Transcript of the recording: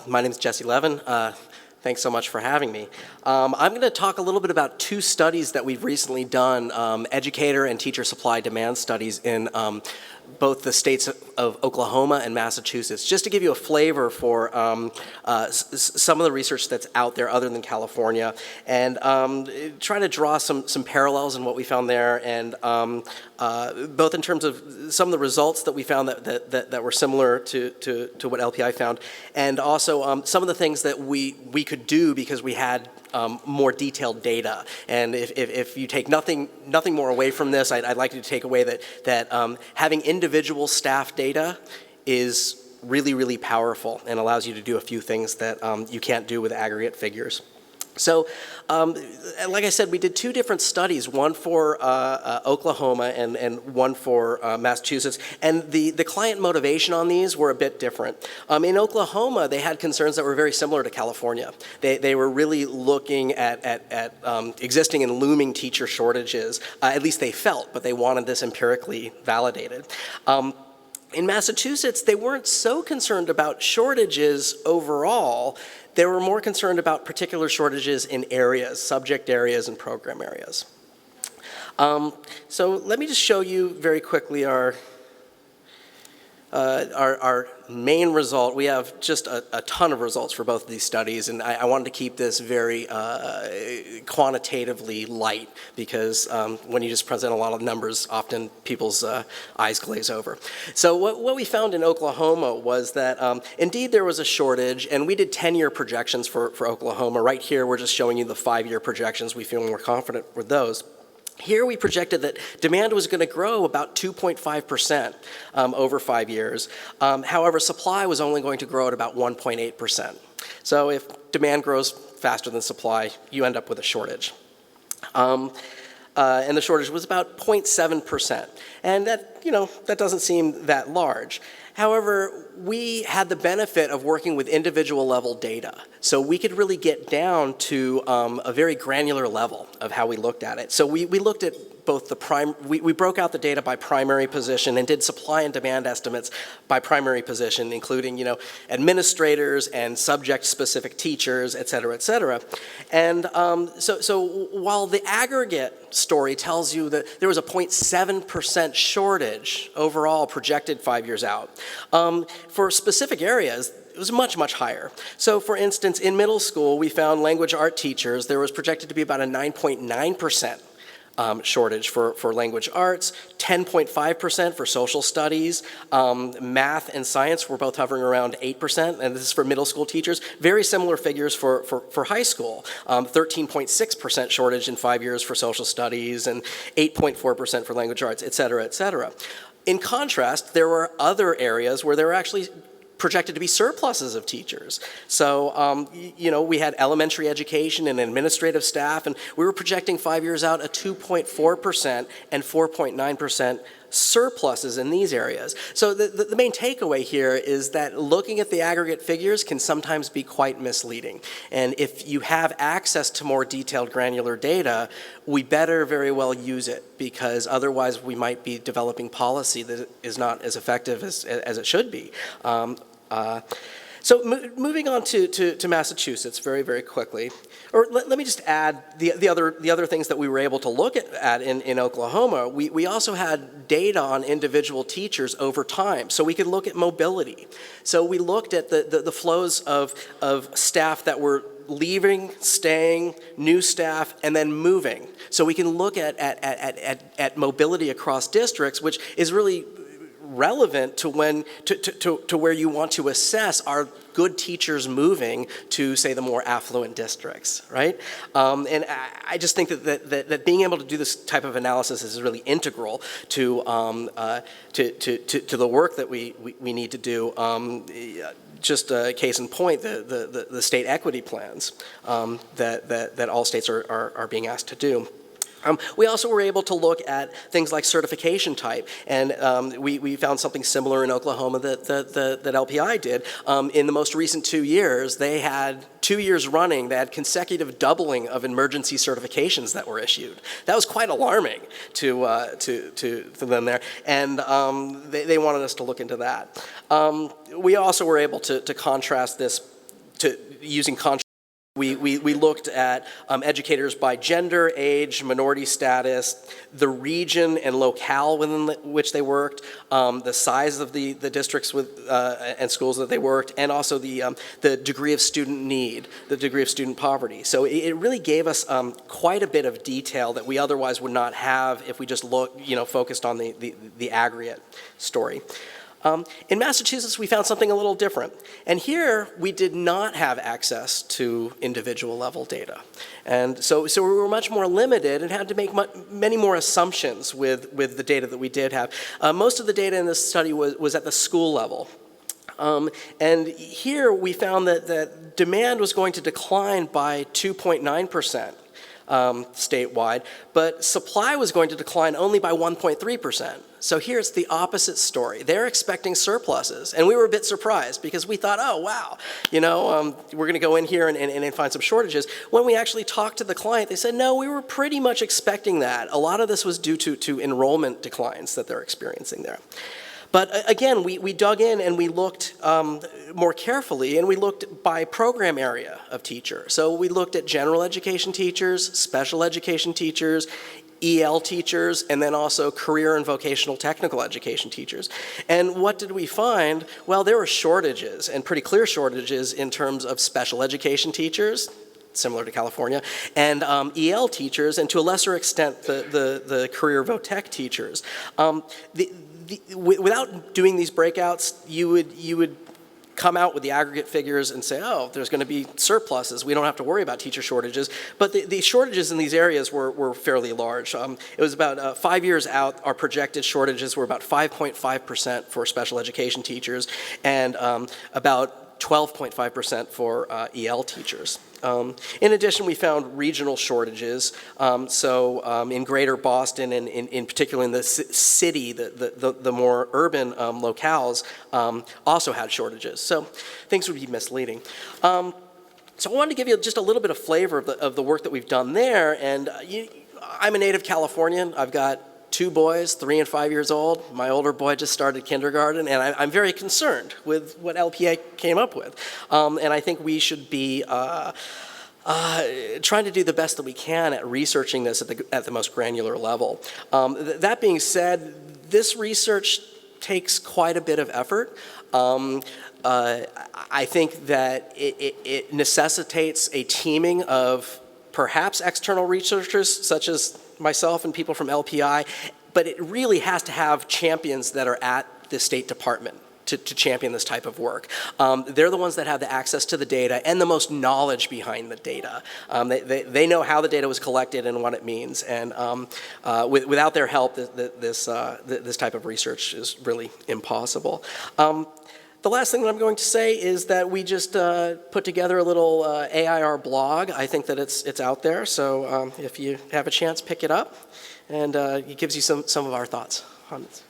My name is Jesse Levin. Thanks so much for having me. I'm going to talk a little bit about two studies that we've recently done, educator and teacher supply demand studies in both the states of Oklahoma and Massachusetts, just to give you a flavor for some of the research that's out there other than California, and trying to draw some parallels in what we found there, and both in terms of some of the results that we found that were similar to what LPI found, and also some of the things that we could do because we had more detailed data. And if you take nothing more away from this, I'd like you to take away that having individual staff data is really, really powerful and allows you to do a few things that you can't do with aggregate figures. So, like I said, we did two different studies, one for Oklahoma and one for Massachusetts, and the client motivation on these were a bit different. In Oklahoma, they had concerns that were very similar to California. They were really looking at existing and looming teacher shortages, at least they felt, but they wanted this empirically validated. In Massachusetts, they weren't so concerned about shortages overall. They were more concerned about particular shortages in areas, subject areas and program areas. So let me just show you very quickly our main result. We have just a ton of results for both of these studies, and I wanted to keep this very quantitatively light because when you just present a lot of numbers, often people's eyes glaze over. So what we found in Oklahoma was that indeed there was a shortage, and we did 10-year projections for Oklahoma. Right here, we're just showing you the 5-year projections. We feel more confident with those. Here we projected that demand was going to grow about 2.5% over 5 years. However, supply was only going to grow at about 1.8%. So if demand grows faster than supply, you end up with a shortage. And the shortage was about 0.7%. And that doesn't seem that large. However, we had the benefit of working with individual level data. So we could really get down to a very granular level of how we looked at it. So we looked at both we broke out the data by primary position and did supply and demand estimates by primary position, including, administrators and subject-specific teachers, et cetera, et cetera. And so while the aggregate story tells you that there was a 0.7% shortage overall projected 5 years out, for specific areas, it was much, much higher. So for instance, in middle school, we found language art teachers, there was projected to be about a 9.9% shortage for language arts, 10.5% for social studies, math and science were both hovering around 8%, and this is for middle school teachers. Very similar figures for high school, 13.6% shortage in 5 years for social studies and 8.4% for language arts, et cetera, et cetera. In contrast, there were other areas where there were actually projected to be surpluses of teachers. So, we had elementary education and administrative staff, and we were projecting 5 years out a 2.4% and 4.9% surpluses in these areas. So the main takeaway here is that looking at the aggregate figures can sometimes be quite misleading. And if you have access to more detailed granular data, we better very well use it, because otherwise we might be developing policy that is not as effective as it should be. So moving on to Massachusetts very, very quickly, or let me just add the other things that we were able to look at in Oklahoma. We also had data on individual teachers over time, so we could look at mobility. So we looked at the flows of staff that were leaving, staying, new staff, and then moving. So we can look at mobility across districts, which is really relevant to where you want to assess are good teachers moving to, say, the more affluent districts, right? And I just think that being able to do this type of analysis is really integral to the work that we need to do. Just a case in point, the state equity plans that all states are being asked to do. We also were able to look at things like certification type, and we found something similar in Oklahoma that LPI did. In the most recent 2 years, they had 2 years running, they had consecutive doubling of emergency certifications that were issued. That was quite alarming to them there, and they wanted us to look into that. We also were able to contrast this using contrast. We looked at educators by gender, age, minority status, the region and locale within which they worked, the size of the districts and schools that they worked, and also the degree of student need, the degree of student poverty. So it really gave us quite a bit of detail that we otherwise would not have if we just focused on the aggregate story. In Massachusetts, we found something a little different. And here, we did not have access to individual level data. And so we were much more limited and had to make many more assumptions with the data that we did have. Most of the data in this study was at the school level. And here, we found that demand was going to decline by 2.9%. Statewide, but supply was going to decline only by 1.3%. So here's the opposite story. They're expecting surpluses, and we were a bit surprised because we thought, oh, wow, we're going to go in here and find some shortages. When we actually talked to the client, they said, no, we were pretty much expecting that. A lot of this was due to enrollment declines that they're experiencing there. But again, we dug in and we looked more carefully, and we looked by program area of teacher. So we looked at general education teachers, special education teachers, EL teachers, and then also career and vocational technical education teachers. And what did we find? Well, there were shortages, and pretty clear shortages in terms of special education teachers, similar to California, and EL teachers, and to a lesser extent, the career vo-tech teachers. Without doing these breakouts, you would come out with the aggregate figures and say, oh, there's going to be surpluses. We don't have to worry about teacher shortages. But the shortages in these areas were fairly large. It was about 5 years out, our projected shortages were about 5.5% for special education teachers and about 12.5% for EL teachers. In addition, we found regional shortages. In greater Boston and in particular in the city, the more urban locales also had shortages. So things would be misleading. So I wanted to give you just a little bit of flavor of the work that we've done there. And I'm a native Californian. I've got 2 boys, 3 and 5 years old. My older boy just started kindergarten, and I'm very concerned with what LPA came up with. And I think we should be trying to do the best that we can at researching this at the most granular level. That being said, this research takes quite a bit of effort. I think that it necessitates a teaming of perhaps external researchers such as myself and people from LPI, but it really has to have champions that are at the State Department to champion this type of work. They're the ones that have the access to the data and the most knowledge behind the data. They know how the data was collected and what it means, and without their help, this type of research is really impossible. The last thing that I'm going to say is that we just put together a little AIR blog. I think that it's out there, so if you have a chance, pick it up, and it gives you some of our thoughts on it.